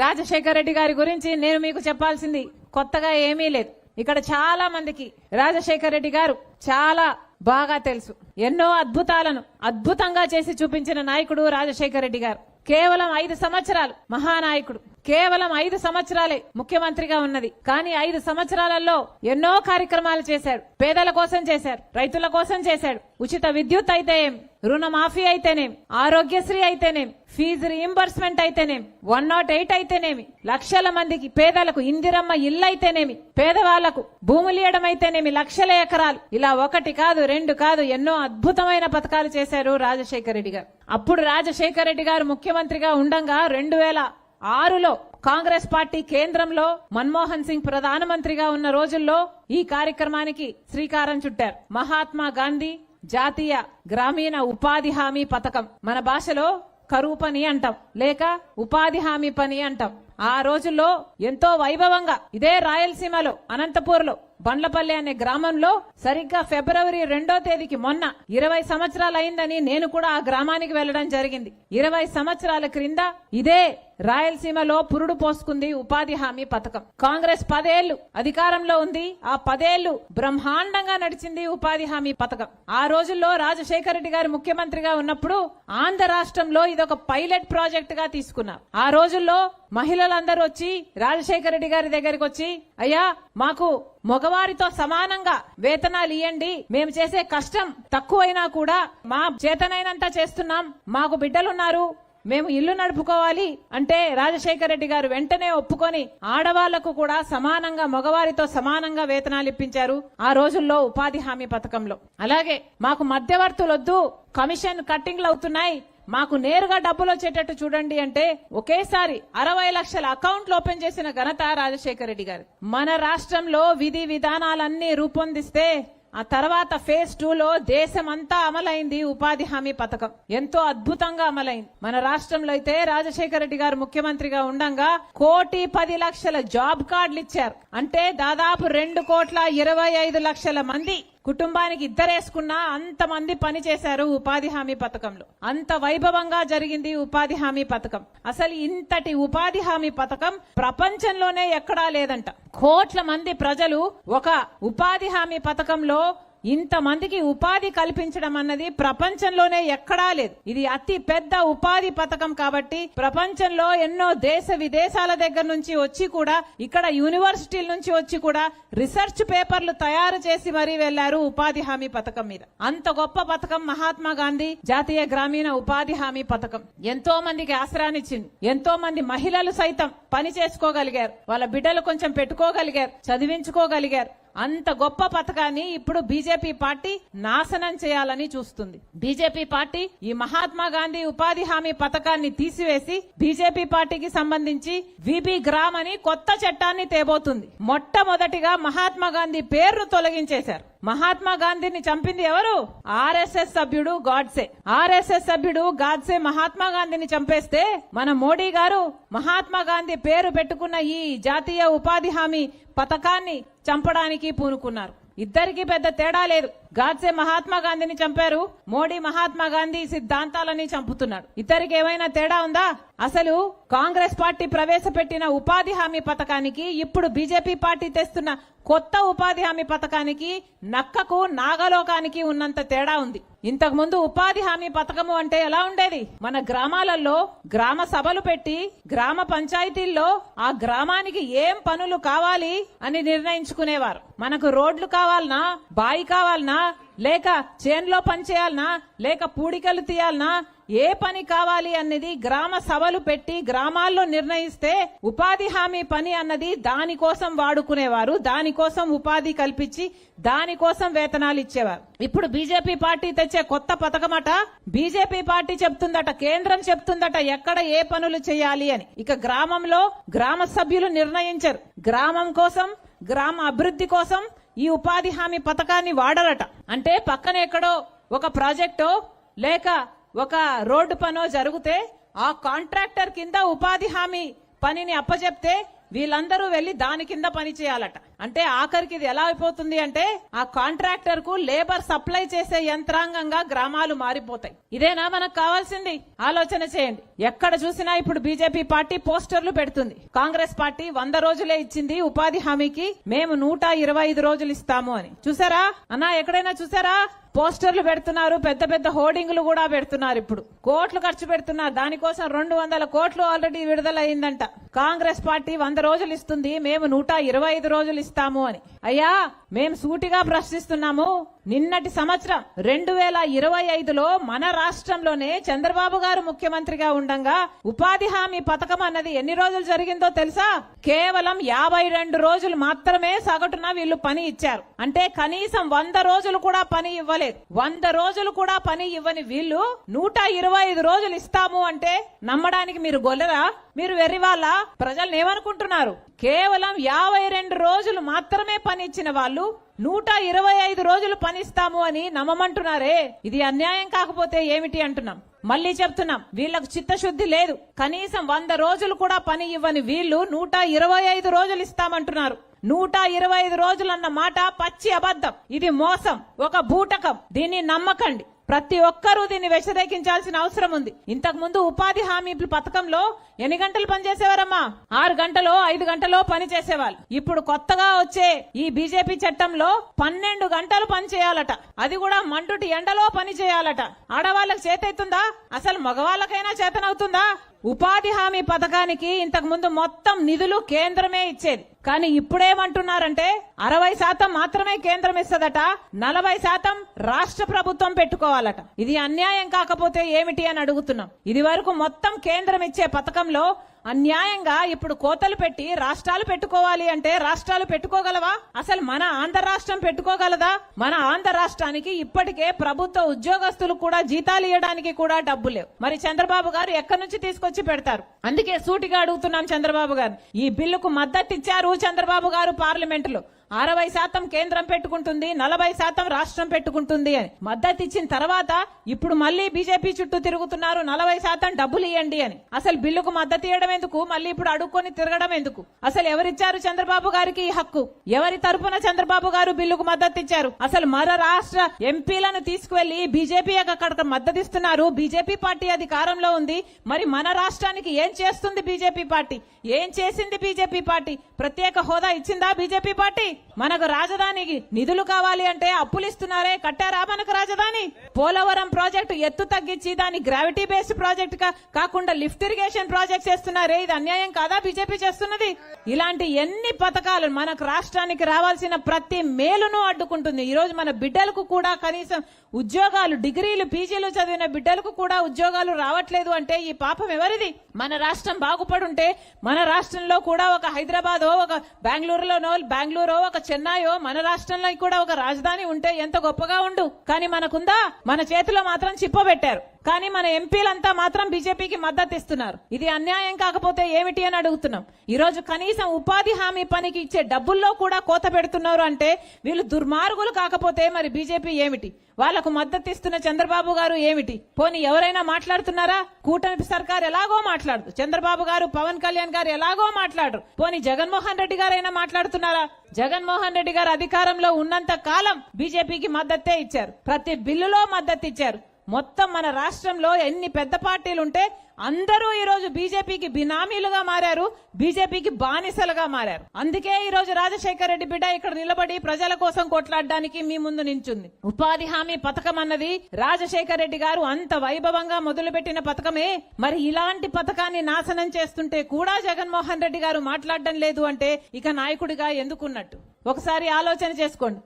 రాజశేఖర రెడ్డి గారి గురించి నేను మీకు చెప్పాల్సింది కొత్తగా ఏమీ లేదు. ఇక్కడ చాలా మందికి రాజశేఖర రెడ్డి గారు చాలా బాగా తెలుసు. ఎన్నో అద్భుతాలను అద్భుతంగా చేసి చూపించిన నాయకుడు రాజశేఖర రెడ్డి గారు. కేవలం 5 సంవత్సరాలు మహానాయకుడు. కేవలం 5 సంవత్సరాలే ముఖ్యమంత్రిగా ఉన్నది. కానీ 5 సంవత్సరాలలో ఎన్నో కార్యక్రమాలు చేశాడు. పేదల కోసం చేశాడు, రైతుల కోసం చేశాడు. ఉచిత విద్యుత్ అయితేనేం, రుణమాఫీ అయితేనేం, ఆరోగ్యశ్రీ అయితేనేం, ఫీజు రీయింబర్స్మెంట్ అయితేనేం, 108 అయితేనేమి, లక్షల మందికి పేదలకు ఇందిరమ్మ ఇల్లు అయితేనేమి, పేదవాళ్లకు భూములియడం అయితేనేమి, లక్షల ఎకరాలు, ఇలా 1 కాదు 2 కాదు ఎన్నో అద్భుతమైన పథకాలు చేశారు రాజశేఖర రెడ్డి గారు. అప్పుడు రాజశేఖర రెడ్డి గారు ముఖ్యమంత్రిగా ఉండంగా 2006లో కాంగ్రెస్ పార్టీ కేంద్రంలో మన్మోహన్ సింగ్ ప్రధానమంత్రిగా ఉన్న రోజుల్లో ఈ కార్యక్రమానికి శ్రీకారం చుట్టారు. మహాత్మా గాంధీ జాతీయ గ్రామీణ ఉపాధి హామీ పథకం. మన భాషలో కరువు పని అంటాం, లేక ఉపాధి హామీ పని అంటాం. ఆ రోజుల్లో ఎంతో వైభవంగా ఇదే రాయలసీమలో అనంతపూర్లో బండ్లపల్లి అనే గ్రామంలో సరిగ్గా ఫిబ్రవరి 2వ తేదీకి మొన్న 20 సంవత్సరాలు అయిందని నేను కూడా ఆ గ్రామానికి వెళ్లడం జరిగింది. 20 సంవత్సరాల క్రింద ఇదే రాయలసీమలో పురుడు పోసుకుంది ఉపాధి హామీ పథకం. కాంగ్రెస్ 10 ఏళ్లు అధికారంలో ఉంది. ఆ 10 ఏళ్లు బ్రహ్మాండంగా నడిచింది ఉపాధి హామీ పథకం. ఆ రోజుల్లో రాజశేఖర రెడ్డి గారు ముఖ్యమంత్రిగా ఉన్నప్పుడు ఆంధ్ర రాష్ట్రంలో ఇదొక పైలట్ ప్రాజెక్ట్ గా తీసుకున్నారు. ఆ రోజుల్లో మహిళలందరూ వచ్చి రాజశేఖర రెడ్డి గారి దగ్గరికి వచ్చి, అయ్యా మాకు మగవారితో సమానంగా వేతనాలు ఇవ్వండి, మేము చేసే కష్టం తక్కువైనా కూడా మా చేతనైనంత చేస్తున్నాం, మాకు బిడ్డలున్నారు, మేము ఇల్లు నడుపుకోవాలి అంటే రాజశేఖర రెడ్డి గారు వెంటనే ఒప్పుకొని ఆడవాళ్లకు కూడా సమానంగా మగవారితో సమానంగా వేతనాలు ఇప్పించారు ఆ రోజుల్లో ఉపాధి హామీ పథకంలో. అలాగే మాకు మధ్యవర్తులొద్దు, కమిషన్ కట్టింగ్లు అవుతున్నాయి, మాకు నేరుగా డబ్బులు వచ్చేటట్టు చూడండి అంటే ఒకేసారి 60 లక్షల అకౌంట్లు ఓపెన్ చేసిన ఘనత రాజశేఖర రెడ్డి గారు. మన రాష్ట్రంలో విధి విధానాలన్నీ రూపొందిస్తే ఆ తర్వాత ఫేజ్ 2లో దేశమంతా అమలైంది ఉపాధి హామీ పథకం. ఎంతో అద్భుతంగా అమలైంది. మన రాష్ట్రంలో అయితే రాజశేఖర రెడ్డి గారు ముఖ్యమంత్రిగా ఉండంగా 1,10,00,000 జాబ్ కార్డులు ఇచ్చారు. అంటే దాదాపు 2,25,00,000 మంది కుటుంబానికి ఇద్దరేసుకున్నా అంతమంది పని చేశారు ఉపాధి హామీ పథకంలో. అంత వైభవంగా జరిగింది ఉపాధి హామీ పథకం. అసలు ఇంతటి ఉపాధి హామీ పథకం ప్రపంచంలోనే ఎక్కడా లేదంట. కోట్ల మంది ప్రజలు ఒక ఉపాధి హామీ పథకంలో ఇంతమందికి ఉపాధి కల్పించడం అన్నది ప్రపంచంలోనే ఎక్కడా లేదు. ఇది అతి పెద్ద ఉపాధి పథకం కాబట్టి ప్రపంచంలో ఎన్నో దేశ విదేశాల దగ్గర నుంచి వచ్చి కూడా, ఇక్కడ యూనివర్సిటీల నుంచి వచ్చి కూడా రీసెర్చ్ పేపర్లు తయారు చేసి మరీ వెళ్లారు ఉపాధి హామీ పథకం మీద. అంత గొప్ప పథకం మహాత్మా గాంధీ జాతీయ గ్రామీణ ఉపాధి హామీ పథకం. ఎంతో మందికి ఆసరానిచ్చింది. ఎంతో మంది మహిళలు సైతం పని చేసుకోగలిగారు, వాళ్ళ బిడ్డలు కొంచెం పెట్టుకోగలిగారు, చదివించుకోగలిగారు. అంత గొప్ప పథకాన్ని ఇప్పుడు బీజేపీ పార్టీ నాశనం చేయాలని చూస్తుంది. బీజేపీ పార్టీ ఈ మహాత్మా గాంధీ ఉపాధి హామీ పథకాన్ని తీసివేసి బీజేపీ పార్టీకి సంబంధించి విబి గ్రామ్ అని కొత్త చట్టాన్ని తేబోతుంది. మొట్టమొదటిగా మహాత్మా గాంధీ పేరును తొలగించేశారు. మహాత్మా గాంధీని చంపింది ఎవరు? ఆర్ఎస్ఎస్ సభ్యుడు గాడ్సే. ఆర్ఎస్ఎస్ సభ్యుడు గాడ్సే మహాత్మా గాంధీని చంపేస్తే మన మోడీ గారు మహాత్మా గాంధీ పేరు పెట్టుకున్న ఈ జాతీయ ఉపాధి హామీ పథకాన్ని చంపడానికి పూనుకున్నారు. ఇద్దరికి పెద్ద తేడా లేదు. గాడ్సే మహాత్మా గాంధీని చంపారు, మోడీ మహాత్మా గాంధీ సిద్ధాంతాలని చంపుతున్నాడు. ఇద్దరికి ఏమైనా తేడా ఉందా? అసలు కాంగ్రెస్ పార్టీ ప్రవేశపెట్టిన ఉపాధి హామీ పథకానికి ఇప్పుడు బీజేపీ పార్టీ తెస్తున్న కొత్త ఉపాధి హామీ పథకానికి నక్కకు నాగలోకానికి ఉన్నంత తేడా ఉంది. ఇంతకు ముందు ఉపాధి హామీ పథకము అంటే ఎలా ఉండేది? మన గ్రామాలలో గ్రామ సభలు పెట్టి గ్రామ పంచాయతీల్లో ఆ గ్రామానికి ఏం పనులు కావాలి అని నిర్ణయించుకునేవారు. మనకు రోడ్లు కావాలనా, బాయి కావాలనా, లేక చేన్లో పని చేయాలనా, లేక పూడికలు తీయాలనా, ఏ పని కావాలి అన్నది గ్రామ సభలు పెట్టి గ్రామాల్లో నిర్ణయిస్తే ఉపాధి హామీ పని అన్నది దానికోసం వాడుకునేవారు. దానికోసం ఉపాధి కల్పించి దానికోసం వేతనాలు ఇచ్చేవారు. ఇప్పుడు బీజేపీ పార్టీ తెచ్చే కొత్త పథకమట, బీజేపీ పార్టీ చెప్తుందట, కేంద్రం చెప్తుందట ఎక్కడ ఏ పనులు చేయాలి అని. ఇక గ్రామంలో గ్రామ సభ్యులు నిర్ణయించరు. గ్రామం కోసం, గ్రామ అభివృద్ధి కోసం ఈ ఉపాధి హామీ పథకాన్ని వాడరట. అంటే పక్కన ఎక్కడో ఒక ప్రాజెక్టో లేక ఒక రోడ్డు పనో జరిగితే ఆ కాంట్రాక్టర్ కింద ఉపాధి హామీ పనిని అప్పచెప్తే వీళ్ళందరూ వెళ్లి దాని కింద పని చేయాలట. అంటే ఆఖరికి ఇది ఎలా అయిపోతుంది అంటే ఆ కాంట్రాక్టర్ కు లేబర్ సప్లై చేసే యంత్రాంగంగా గ్రామాలు మారిపోతాయి. ఇదేనా మనకు కావాల్సింది? ఆలోచన చేయండి. ఎక్కడ చూసినా ఇప్పుడు బీజేపీ పార్టీ పోస్టర్లు పెడుతుంది. కాంగ్రెస్ పార్టీ 100 రోజులే ఇచ్చింది ఉపాధి హామీకి, మేము 125 రోజులు ఇస్తాము అని. చూసారా అన్నా? ఎక్కడైనా చూసారా? పోస్టర్లు పెడుతున్నారు, పెద్ద పెద్ద హోర్డింగ్లు కూడా పెడుతున్నారు. ఇప్పుడు కోట్లు ఖర్చు పెడుతున్నారు దానికోసం. 200 కోట్లు ఆల్రెడీ విడుదలైందంట. కాంగ్రెస్ పార్టీ 100 రోజులు ఇస్తుంది, మేము 125 రోజులు ఇస్తాము అని. అయ్యా, మేము సూటిగా ప్రశ్నిస్తున్నాము. నిన్నటి సంవత్సరం 2025లో మన రాష్ట్రంలోనే చంద్రబాబు గారు ముఖ్యమంత్రిగా ఉండగా ఉపాధి హామీ పథకం అన్నది ఎన్ని రోజులు జరిగిందో తెలుసా? కేవలం 52 రోజులు మాత్రమే సగటున వీళ్ళు పని ఇచ్చారు. అంటే కనీసం 100 రోజులు కూడా పని ఇవ్వలేదు. 100 రోజులు కూడా పని ఇవ్వని వీళ్ళు 125 రోజులు ఇస్తాము అంటే నమ్మడానికి మీరు గొల్లరా? మీరు వెర్రివాళ్ళ? ప్రజలు ఏమనుకుంటున్నారు? కేవలం 52 రోజులు మాత్రమే పని ఇచ్చిన వాళ్ళు 125 రోజులు పనిస్తాము అని నమ్మమంటున్నారే. ఇది అన్యాయం కాకపోతే ఏమిటి అంటున్నాం. మళ్లీ చెప్తున్నాం, వీళ్లకు చిత్తశుద్ధి లేదు. కనీసం 100 రోజులు కూడా పని ఇవ్వని వీళ్ళు 125 రోజులు ఇస్తామంటున్నారు. 125 రోజులన్న మాట పచ్చి అబద్ధం. ఇది మోసం, ఒక బూటకం. దీన్ని నమ్మకండి. ప్రతి ఒక్కరూ దీన్ని వ్యతిరేకించాల్సిన అవసరం ఉంది. ఇంతకు ముందు ఉపాధి హామీ పథకంలో ఎన్ని గంటలు పనిచేసేవారమ్మా? 6 గంటలో 5 గంటలో పని చేసేవాళ్ళు. ఇప్పుడు కొత్తగా వచ్చే ఈ బీజేపీ చట్టంలో 12 గంటలు పని చేయాలట. అది కూడా మండుటి ఎండలో పని చేయాలట. ఆడవాళ్ళకి చేతవుతుందా? అసలు మగవాళ్ళకైనా చేతనవుతుందా? ఉపాధి హామీ పథకానికి ఇంతకు ముందు మొత్తం నిధులు కేంద్రమే ఇచ్చేది. కానీ ఇప్పుడేమంటున్నారంటే 60% మాత్రమే కేంద్రం ఇస్తదట, 40% రాష్ట్ర ప్రభుత్వం పెట్టుకోవాలట. ఇది అన్యాయం కాకపోతే ఏమిటి అని అడుగుతున్నాం. ఇది వరకు మొత్తం కేంద్రం ఇచ్చే పథకంలో అన్యాయంగా ఇప్పుడు కోతలు పెట్టి రాష్ట్రాలు పెట్టుకోవాలి అంటే రాష్ట్రాలు పెట్టుకోగలవా? అసలు మన ఆంధ్ర రాష్ట్రం పెట్టుకోగలదా? మన ఆంధ్ర రాష్ట్రానికి ఇప్పటికే ప్రభుత్వ ఉద్యోగస్తులు కూడా జీతాలు ఇవ్వడానికి కూడా డబ్బు లేవు. మరి చంద్రబాబు గారు ఎక్కడి నుంచి తీసుకొచ్చి పెడతారు? అందుకే సూటిగా అడుగుతున్నాం చంద్రబాబు గారు. ఈ బిల్లుకు మద్దతు ఇచ్చారు చంద్రబాబు గారు పార్లమెంటులో. 60% కేంద్రం పెట్టుకుంటుంది, 40% రాష్ట్రం పెట్టుకుంటుంది అని మద్దతు ఇచ్చిన తర్వాత ఇప్పుడు మళ్లీ బీజేపీ చుట్టూ తిరుగుతున్నారు 40% డబ్బులు ఇవ్వండి అని. అసలు బిల్లుకు మద్దతు ఇవ్వడం ఎందుకు? మళ్ళీ ఇప్పుడు అడుక్కొని తిరగడం ఎందుకు? అసలు ఎవరిచ్చారు చంద్రబాబు గారికి ఈ హక్కు? ఎవరి తరపున చంద్రబాబు గారు బిల్లుకు మద్దతు ఇచ్చారు? అసలు మరో రాష్ట్ర ఎంపీలను తీసుకువెళ్లి బీజేపీ అక్కడ మద్దతు ఇస్తున్నారు. బీజేపీ పార్టీ అధికారంలో ఉంది. మరి మన రాష్ట్రానికి ఏం చేస్తుంది బీజేపీ పార్టీ? ఏం చేసింది బీజేపీ పార్టీ? ప్రత్యేక హోదా ఇచ్చిందా బీజేపీ పార్టీ? మనకు రాజధానికి నిధులు కావాలి అంటే అప్పులు ఇస్తున్నారే, కట్టారా మనకు రాజధాని? పోలవరం ప్రాజెక్టు ఎత్తు తగ్గించి దాని గ్రావిటీ బేస్డ్ ప్రాజెక్ట్ కాకుండా లిఫ్ట్ ఇరిగేషన్ ప్రాజెక్ట్ చేస్తున్నారే. ఇది అన్యాయం కాదా బీజేపీ చేస్తున్నది? ఇలాంటి ఎన్ని పథకాలు మనకు రాష్ట్రానికి రావాల్సిన ప్రతి మేలును అడ్డుకుంటుంది. ఈ రోజు మన బిడ్డలకు కూడా కనీసం ఉద్యోగాలు, డిగ్రీలు పీజీలు చదివిన బిడ్డలకు కూడా ఉద్యోగాలు రావట్లేదు అంటే ఈ పాపం ఎవరిది? మన రాష్ట్రం బాగుపడుంటే మన రాష్ట్రంలో కూడా ఒక హైదరాబాదో, ఒక బెంగళూరు, ఒక చెన్నైయో, మన రాష్ట్రంలో కూడా ఒక రాజధాని ఉంటే ఎంత గొప్పగా ఉండు. కానీ మనకుందా? మన చేతిలో మాత్రం చిప్పబెట్టారు. కానీ మన ఎంపీలంతా మాత్రం బీజేపీకి మద్దతు ఇస్తున్నారు. ఇది అన్యాయం కాకపోతే ఏమిటి అని అడుగుతున్నాం. ఈ రోజు కనీసం ఉపాధి హామీ పనికి ఇచ్చే డబ్బుల్లో కూడా కోత పెడుతున్నారు అంటే వీళ్ళు దుర్మార్గులు కాకపోతే మరి బీజేపీ ఏమిటి? వాళ్లకు మద్దతు ఇస్తున్న చంద్రబాబు గారు ఏమిటి? పోనీ ఎవరైనా మాట్లాడుతున్నారా? కూటమి సర్కార్ ఎలాగో మాట్లాడదు, చంద్రబాబు గారు, పవన్ కళ్యాణ్ గారు ఎలాగో మాట్లాడరు. పోనీ జగన్మోహన్ రెడ్డి గారైనా మాట్లాడుతున్నారా? జగన్మోహన్ రెడ్డి గారు అధికారంలో ఉన్నంత కాలం బీజేపీకి మద్దతే ఇచ్చారు. ప్రతి బిల్లులో మద్దతు ఇచ్చారు. మొత్తం మన రాష్ట్రంలో ఎన్ని పెద్ద పార్టీలుంటే అందరూ ఈ రోజు బీజేపీకి బినామీలుగా మారారు, బీజేపీకి బానిసలుగా మారారు. అందుకే ఈ రోజు రాజశేఖర రెడ్డి బిడ్డ ఇక్కడ నిలబడి ప్రజల కోసం కొట్లాడడానికి మీ ముందు నించుంది. ఉపాధి హామీ పథకం అన్నది రాజశేఖర రెడ్డి గారు అంత వైభవంగా మొదలుపెట్టిన పథకమే. మరి ఇలాంటి పథకాన్ని నాశనం చేస్తుంటే కూడా జగన్మోహన్ రెడ్డి గారు మాట్లాడడం లేదు అంటే ఇక నాయకుడిగా ఎందుకున్నట్టు? ఒకసారి ఆలోచన చేసుకోండి.